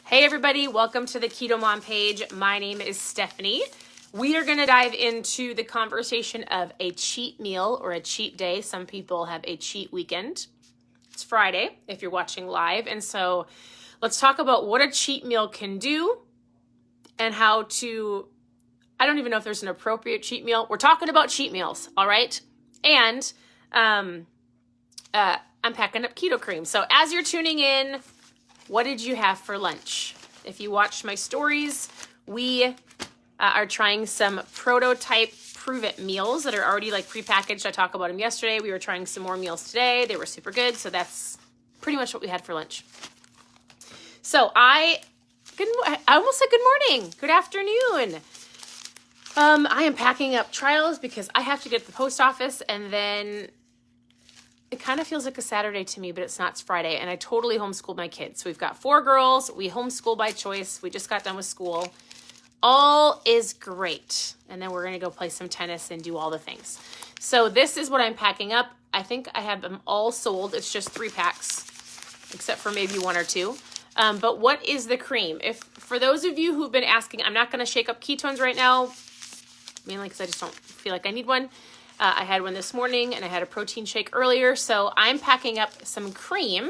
Hey everybody, welcome to the Keto Mom page. My name is Stephanie. We are going to dive into the conversation of a cheat meal or a cheat day. Some people have a cheat weekend. It's Friday if you're watching live. And so let's talk about what a cheat meal can do and how to, I don't even know if there's an appropriate cheat meal. We're talking about cheat meals, all right? And I'm packing up Keto Kreme. So as you're tuning in, what did you have for lunch? If you watched my stories, we are trying some prototype prove-it meals that are already like prepackaged. I talked about them yesterday. We were trying some more meals today. They were super good. So that's pretty much what we had for lunch. So I almost said good morning. Good afternoon. I am packing up trials because I have to get to the post office, and then it kind of feels like a Saturday to me, but it's not. It's Friday, and I totally homeschooled my kids. So we've got 4 girls. We homeschool by choice. We just got done with school. All is great. And then we're going to go play some tennis and do all the things. So this is what I'm packing up. I think I have them all sold. It's just 3 packs, except for maybe 1 or 2. But what is the cream? For those of you who've been asking, I'm not going to shake up ketones right now, mainly because I just don't feel like I need one. I had one this morning, and I had a protein shake earlier. So I'm packing up some cream.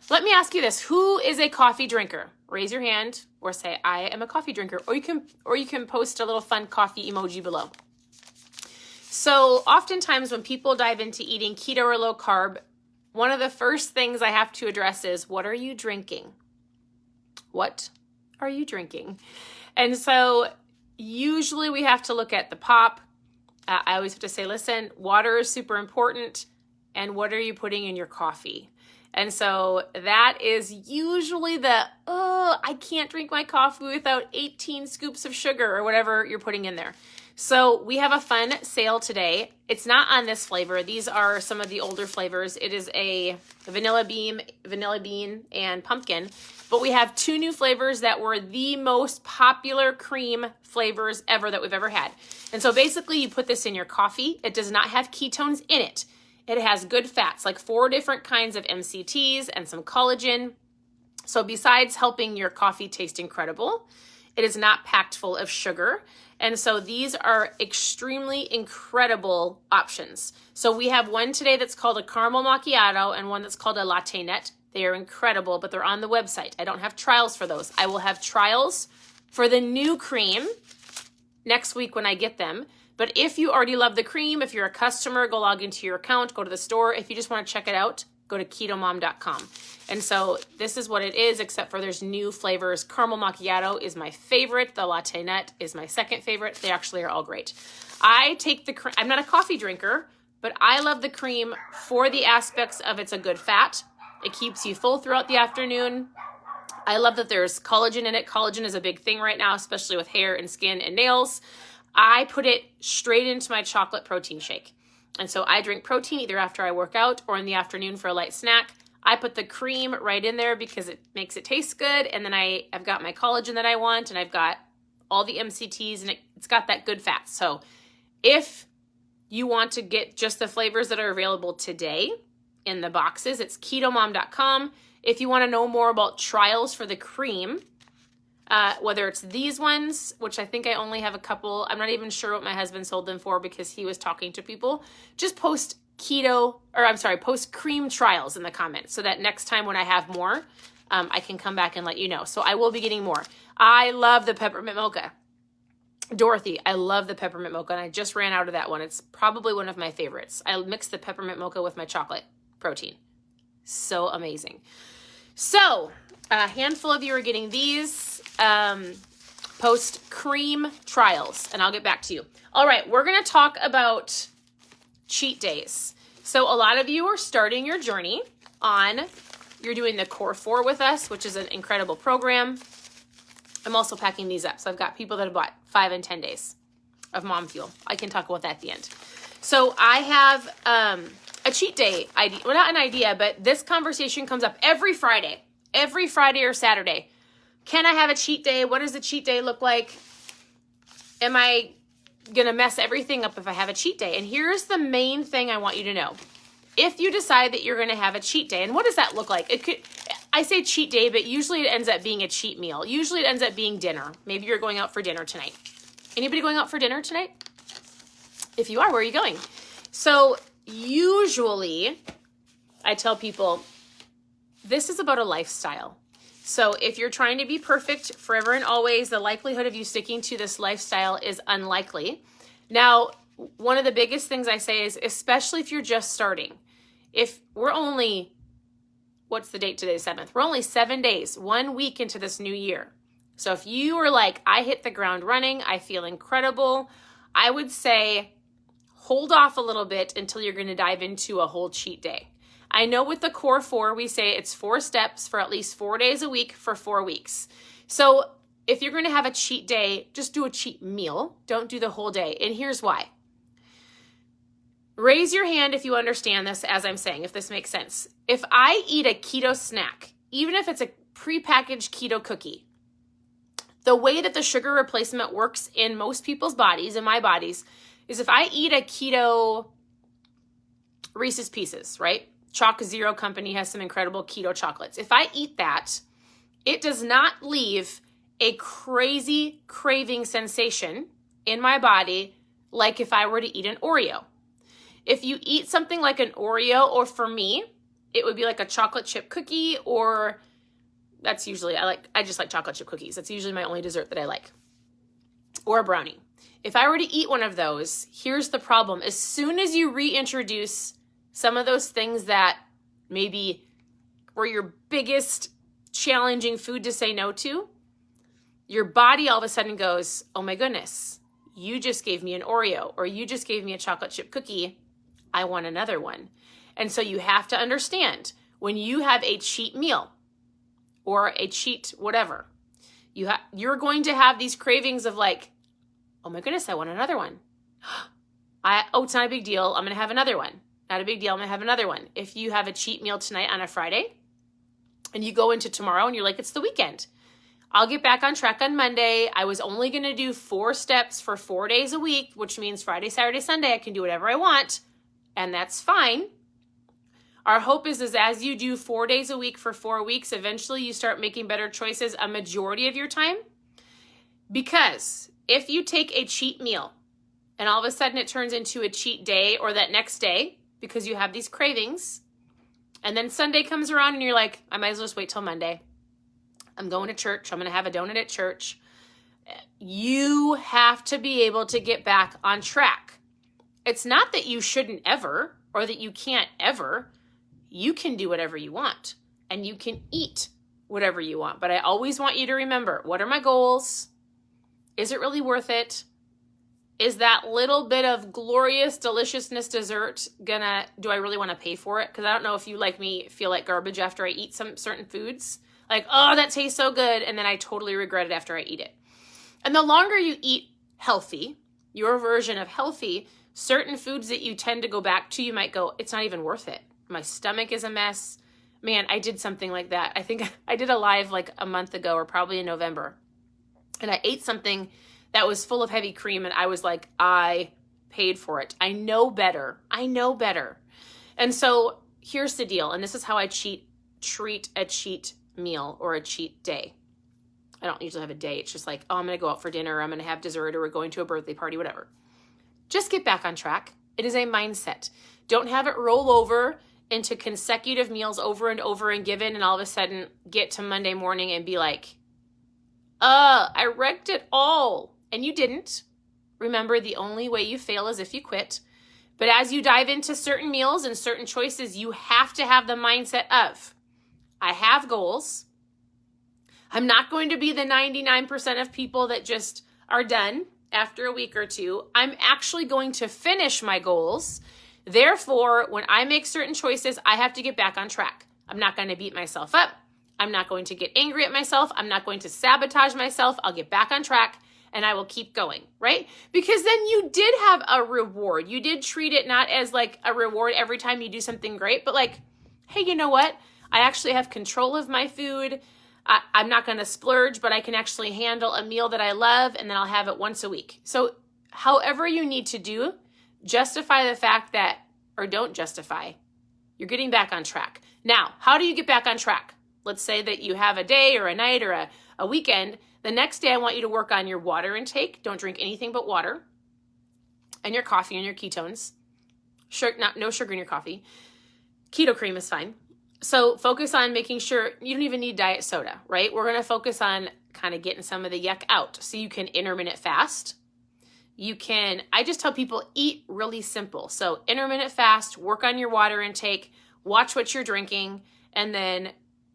Let me ask you this. Who is a coffee drinker? Raise your hand or say, I am a coffee drinker. Or you can post a little fun coffee emoji below. So oftentimes when people dive into eating keto or low carb, one of the first things I have to address is, what are you drinking? What are you drinking? And so usually we have to look at the pop. I always have to say, listen, water is super important. And what are you putting in your coffee? And so that is usually I can't drink my coffee without 18 scoops of sugar or whatever you're putting in there. So we have a fun sale today. It's not on this flavor. These are some of the older flavors. It is a vanilla bean, and pumpkin. But we have 2 new flavors that were the most popular cream flavors ever that we've ever had. And so basically you put this in your coffee. It does not have ketones in it. It has good fats, like 4 different kinds of MCTs and some collagen. So besides helping your coffee taste incredible, it is not packed full of sugar. And so these are extremely incredible options. So we have one today that's called a caramel macchiato and one that's called a latte nut. They are incredible, but they're on the website. I don't have trials for those. I will have trials for the new cream next week when I get them. But if you already love the cream, if you're a customer, go log into your account, go to the store. If you just want to check it out, go to ketomom.com. And so this is what it is, except for there's new flavors. Caramel macchiato is my favorite. The latte nut is my second favorite. They actually are all great. I take the cream. I'm not a coffee drinker, but I love the cream for the aspects of it's a good fat. It keeps you full throughout the afternoon. I love that there's collagen in it. Collagen is a big thing right now, especially with hair and skin and nails. I put it straight into my chocolate protein shake. And so I drink protein either after I work out or in the afternoon for a light snack. I put the cream right in there because it makes it taste good. And then I've got my collagen that I want, and I've got all the MCTs, and it's got that good fat. So if you want to get just the flavors that are available today in the boxes, it's ketomom.com. If you want to know more about trials for the cream, whether it's these ones, which I think I only have a couple. I'm not even sure what my husband sold them for because he was talking to people. Just post post cream trials in the comments so that next time when I have more, I can come back and let you know. So I will be getting more. I love the peppermint mocha. Dorothy, I love the peppermint mocha, and I just ran out of that one. It's probably one of my favorites. I mix the peppermint mocha with my chocolate protein. So amazing. So a handful of you are getting these post cream trials, and I'll get back to you. All right, we're going to talk about cheat days. So a lot of you are starting your journey you're doing the Core 4 with us, which is an incredible program. I'm also packing these up. So I've got people that have bought 5 and 10 days of Mom Fuel. I can talk about that at the end. So I have a cheat day idea. Well, not an idea, but this conversation comes up every Friday or Saturday. Can I have a cheat day? What does the cheat day look like? Am I going to mess everything up if I have a cheat day? And here's the main thing I want you to know. If you decide that you're going to have a cheat day, and what does that look like? I say cheat day, but usually it ends up being a cheat meal. Usually it ends up being dinner. Maybe you're going out for dinner tonight. Anybody going out for dinner tonight? If you are, where are you going? So usually I tell people this is about a lifestyle. So if you're trying to be perfect forever and always, the likelihood of you sticking to this lifestyle is unlikely. Now, one of the biggest things I say is, especially if you're just starting, if we're only, what's the date today, 7th? We're only 7 days, 1 week into this new year. So if you are like, I hit the ground running, I feel incredible, I would say hold off a little bit until you're going to dive into a whole cheat day. I know with the core 4, we say it's 4 steps for at least 4 days a week for 4 weeks. So if you're going to have a cheat day, just do a cheat meal. Don't do the whole day. And here's why. Raise your hand if you understand this as I'm saying, if this makes sense. If I eat a keto snack, even if it's a prepackaged keto cookie, the way that the sugar replacement works in most people's bodies, in my bodies, is if I eat a keto Reese's Pieces, right? 𝘁𝗵𝗄 company has some incredible keto chocolates. If I eat that, it does not leave a crazy craving sensation in my body like if I were to eat an Oreo. If you eat something like an Oreo, or for me, it would be like a chocolate chip cookie, or that's usually, I just like chocolate chip cookies. That's usually my only dessert that I like. Or a brownie. If I were to eat one of those, here's the problem. As soon as you reintroduce some of those things that maybe were your biggest challenging food to say no to, your body all of a sudden goes, oh my goodness, you just gave me an Oreo, or you just gave me a chocolate chip cookie. I want another one. And so you have to understand, when you have a cheat meal or a cheat whatever, you're going to have these cravings of like, oh my goodness, I want another one. Oh, it's not a big deal. I'm going to have another one. Not a big deal. I'm going to have another one. If you have a cheat meal tonight on a Friday and you go into tomorrow and you're like, it's the weekend, I'll get back on track on Monday. I was only going to do 4 steps for 4 days a week, which means Friday, Saturday, Sunday, I can do whatever I want. And that's fine. Our hope is as you do 4 days a week for 4 weeks, eventually you start making better choices a majority of your time. Because if you take a cheat meal and all of a sudden it turns into a cheat day, or that next day, because you have these cravings, and then Sunday comes around and you're like, I might as well just wait till Monday. I'm going to church. I'm going to have a donut at church. You have to be able to get back on track. It's not that you shouldn't ever, or that you can't ever. You can do whatever you want, and you can eat whatever you want. But I always want you to remember, what are my goals? Is it really worth it? Is that little bit of glorious deliciousness dessert do I really want to pay for it? Because I don't know if you, like me, feel like garbage after I eat some certain foods. Like, oh, that tastes so good, and then I totally regret it after I eat it. And the longer you eat healthy, your version of healthy, certain foods that you tend to go back to, you might go, it's not even worth it. My stomach is a mess. Man, I did something like that. I think I did a live like a month ago, or probably in November. And I ate something that was full of heavy cream, and I was like, I paid for it. I know better. I know better. And so here's the deal. And this is how I treat a cheat meal or a cheat day. I don't usually have a day. It's just like, oh, I'm going to go out for dinner, or I'm going to have dessert, or we're going to a birthday party, whatever. Just get back on track. It is a mindset. Don't have it roll over into consecutive meals over and over and given, and all of a sudden get to Monday morning and be like, I wrecked it all. And you didn't. Remember, the only way you fail is if you quit. But as you dive into certain meals and certain choices, you have to have the mindset of, I have goals. I'm not going to be the 99% of people that just are done after a week or two. I'm actually going to finish my goals. Therefore, when I make certain choices, I have to get back on track. I'm not going to beat myself up. I'm not going to get angry at myself. I'm not going to sabotage myself. I'll get back on track, and I will keep going, right? Because then you did have a reward. You did treat it not as like a reward every time you do something great, but like, hey, you know what? I actually have control of my food. I'm not going to splurge, but I can actually handle a meal that I love, and then I'll have it once a week. So however you need to do, justify the fact that, or don't justify, you're getting back on track. Now, how do you get back on track? let's say that you have a day or a night or a weekend. The next day, I want you to work on your water intake. Don't drink anything but water, and your coffee and your ketones. No sugar in your coffee. Keto cream is fine. So focus on making sure you don't even need diet soda, right? We're going to focus on kind of getting some of the yuck out. So you can intermittent fast. I just tell people eat really simple. So intermittent fast, work on your water intake, watch what you're drinking, and then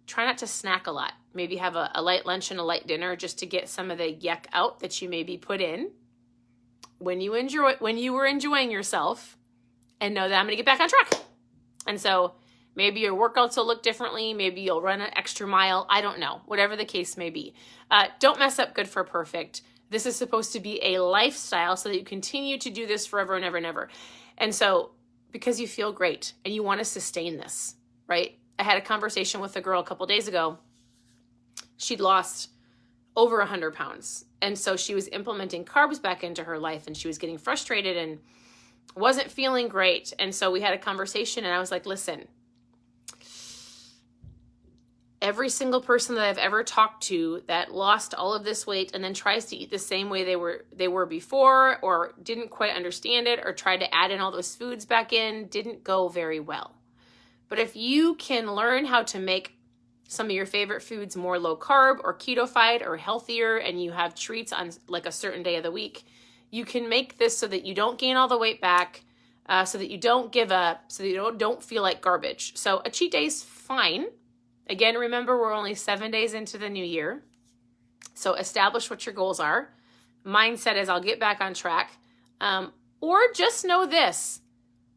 try not to snack a lot. Maybe have a light lunch and a light dinner just to get some of the yuck out that you maybe put in when you were enjoying yourself, and know that I'm going to get back on track. And so maybe your workouts will look differently. Maybe you'll run an extra mile. I don't know. Whatever the case may be. Don't mess up good for perfect. This is supposed to be a lifestyle so that you continue to do this forever and ever and ever. And so because you feel great and you want to sustain this, right? I had a conversation with a girl a couple days ago. She'd lost over 100 pounds. And so she was implementing carbs back into her life, and she was getting frustrated and wasn't feeling great. And so we had a conversation, and I was like, listen, every single person that I've ever talked to that lost all of this weight and then tries to eat the same way they were before, or didn't quite understand it, or tried to add in all those foods back in, didn't go very well. But if you can learn how to make some of your favorite foods more low carb or ketofied or healthier, and you have treats on like a certain day of the week, you can make this so that you don't gain all the weight back, so that you don't give up, so that you don't feel like garbage. So a cheat day is fine. Again, remember, we're only 7 days into the new year. So establish what your goals are. Mindset is I'll get back on track. Or just know this.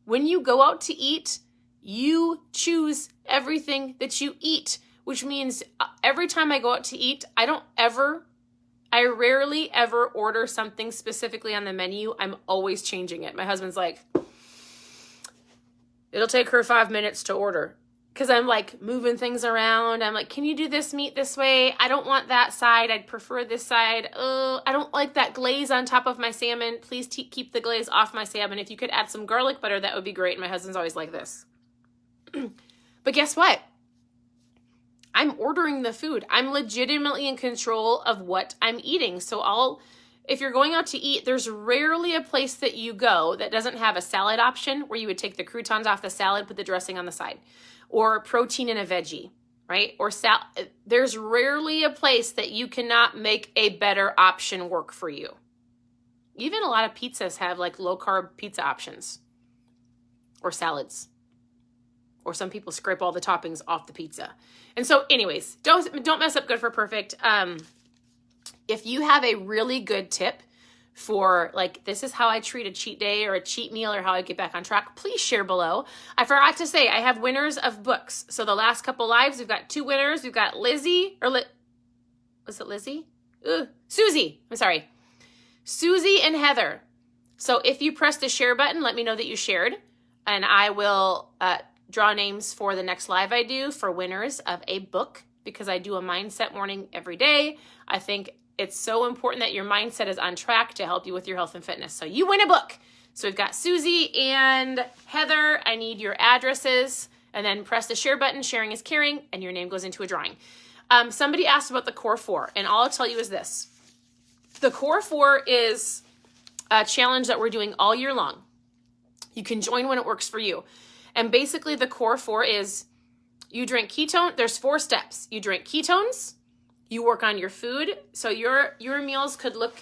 When you go out to eat, you choose everything that you eat, which means every time I go out to eat, I rarely ever order something specifically on the menu. I'm always changing it. My husband's like, it'll take her 5 minutes to order. Because I'm like moving things around. I'm like, can you do this meat this way? I don't want that side. I'd prefer this side. I don't like that glaze on top of my salmon. Please keep the glaze off my salmon. If you could add some garlic butter, that would be great. My husband's always like this. But guess what? I'm ordering the food. I'm legitimately in control of what I'm eating. So if you're going out to eat, there's rarely a place that you go that doesn't have a salad option where you would take the croutons off the salad, put the dressing on the side, or protein in a veggie, right? Or there's rarely a place that you cannot make a better option work for you. Even a lot of pizzas have like low carb pizza options or salads. Or some people scrape all the toppings off the pizza. And so anyways, don't mess up good for perfect. If you have a really good tip for like, this is how I treat a cheat day or a cheat meal or how I get back on track, please share below. I forgot to say, I have winners of books. So the last couple lives, we've got 2 winners. We've got Susie. I'm sorry. Susie and Heather. So if you press the share button, let me know that you shared, and I will draw names for the next live I do for winners of a book, because I do a mindset morning every day. I think it's so important that your mindset is on track to help you with your health and fitness. So you win a book. So we've got Susie and Heather. I need your addresses, and then press the share button. Sharing is caring, and your name goes into a drawing. Somebody asked about the Core 4, and all I'll tell you is this. The Core 4 is a challenge that we're doing all year long. You can join when it works for you. And basically the Core 4 is you drink ketone. There's 4 steps. You drink ketones. You work on your food. So your meals could look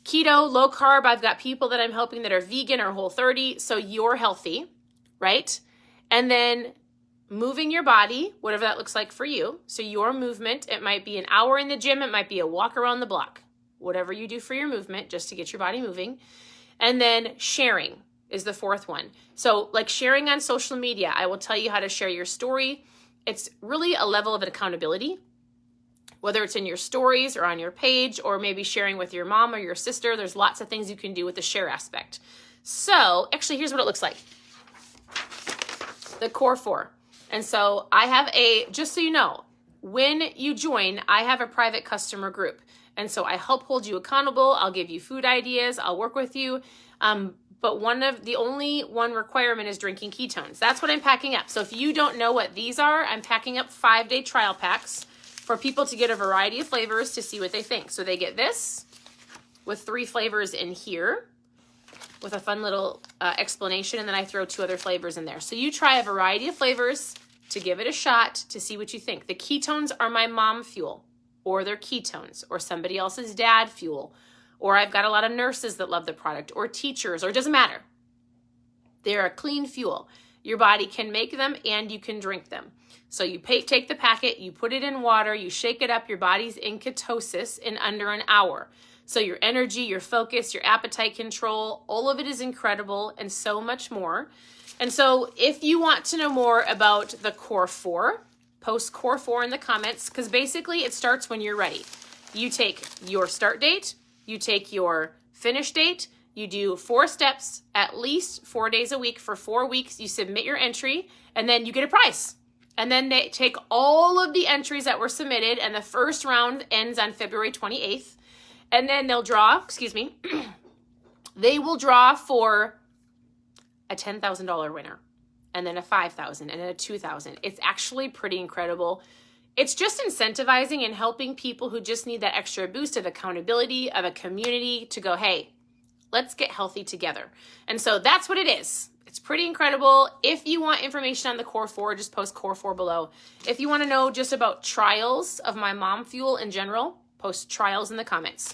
keto, low carb. I've got people that I'm helping that are vegan or Whole30. So you're healthy, right? And then moving your body, whatever that looks like for you. So your movement, it might be an hour in the gym. It might be a walk around the block. Whatever you do for your movement, just to get your body moving. And then sharing is the 4th one. So like sharing on social media, I will tell you how to share your story. It's really a level of accountability, whether it's in your stories or on your page, or maybe sharing with your mom or your sister. There's lots of things you can do with the share aspect. So actually, here's what it looks like. The Core 4. And so I have just so you know, when you join, I have a private customer group. And so I help hold you accountable. I'll give you food ideas. I'll work with you. but the only one requirement is drinking ketones. That's what I'm packing up. So if you don't know what these are, I'm packing up 5-day trial packs for people to get a variety of flavors to see what they think. So they get this with 3 flavors in here with a fun little explanation, and then I throw 2 other flavors in there. So you try a variety of flavors to give it a shot to see what you think. The ketones are my mom fuel, or they're ketones, or somebody else's dad fuel, or I've got a lot of nurses that love the product, or teachers, or it doesn't matter. They're a clean fuel. Your body can make them and you can drink them. So you take the packet, you put it in water, you shake it up, your body's in ketosis in under an hour. So your energy, your focus, your appetite control, all of it is incredible and so much more. And so if you want to know more about the Core 4, post Core 4 in the comments, because basically it starts when you're ready. You take your start date, you take your finish date, you do 4 steps, at least 4 days a week for 4 weeks, you submit your entry, and then you get a prize. And then they take all of the entries that were submitted, and the first round ends on February 28th. And then they'll draw, they will draw for a $10,000 winner, and then a $5,000, and then a $2,000. It's actually pretty incredible. It's just incentivizing and helping people who just need that extra boost of accountability, of a community to go, hey, let's get healthy together. And so that's what it is. It's pretty incredible. If you want information on the Core 4, just post Core 4 below. If you want to know just about trials of my mom fuel in general, post trials in the comments.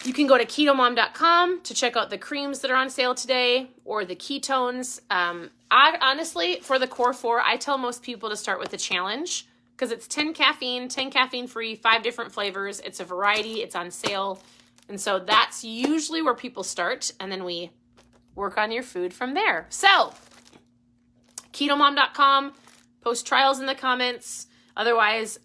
You can go to ketomom.com to check out the creams that are on sale today, or the ketones. I honestly, for the Core 4, I tell most people to start with the challenge, because it's 10 caffeine free, 5 different flavors. It's a variety, it's on sale. And so that's usually where people start, and then we work on your food from there. So ketomom.com, post trials in the comments. Otherwise,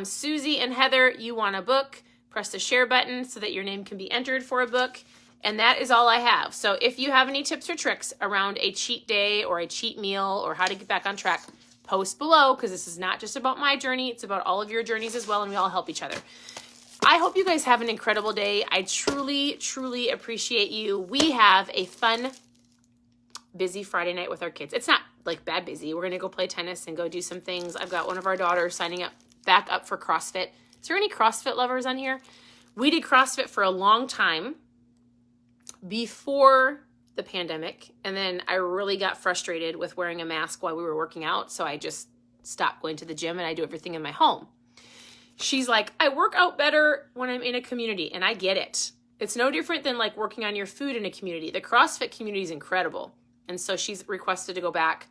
Susie and Heather, you want a book, press the share button so that your name can be entered for a book. And that is all I have. So if you have any tips or tricks around a cheat day or a cheat meal or how to get back on track, post below, because this is not just about my journey. It's about all of your journeys as well, and we all help each other. I hope you guys have an incredible day. I truly, truly appreciate you. We have a fun, busy Friday night with our kids. It's not like bad busy. We're going to go play tennis and go do some things. I've got one of our daughters signing back up for CrossFit. Is there any CrossFit lovers on here? We did CrossFit for a long time before the pandemic, and then I really got frustrated with wearing a mask while we were working out, so I just stopped going to the gym and I do everything in my home. She's like, I work out better when I'm in a community, and I get it. It's no different than like working on your food in a community. The CrossFit community is incredible, and so she's requested to go back.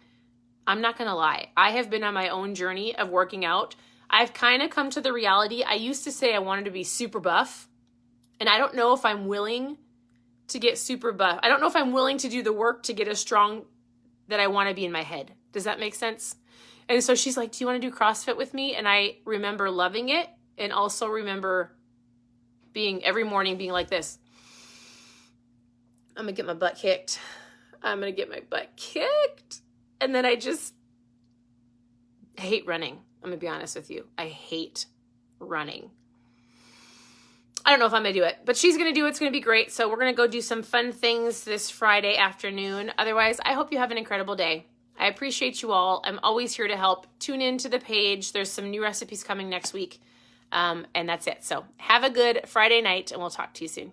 I'm not gonna lie, I have been on my own journey of working out. I've kind of come to the reality. I used to say I wanted to be super buff, and I don't know if I'm willing to get super buff. I don't know if I'm willing to do the work to get as strong that I want to be in my head. Does that make sense? And so she's like, do you want to do CrossFit with me? And I remember loving it, and also remember being every morning being like this. I'm going to get my butt kicked. I'm going to get my butt kicked. And then I hate running. I'm going to be honest with you. I hate running. I don't know if I'm going to do it, but she's going to do it. It's going to be great. So we're going to go do some fun things this Friday afternoon. Otherwise, I hope you have an incredible day. I appreciate you all. I'm always here to help. Tune in to the page. There's some new recipes coming next week. And that's it. So have a good Friday night, and we'll talk to you soon.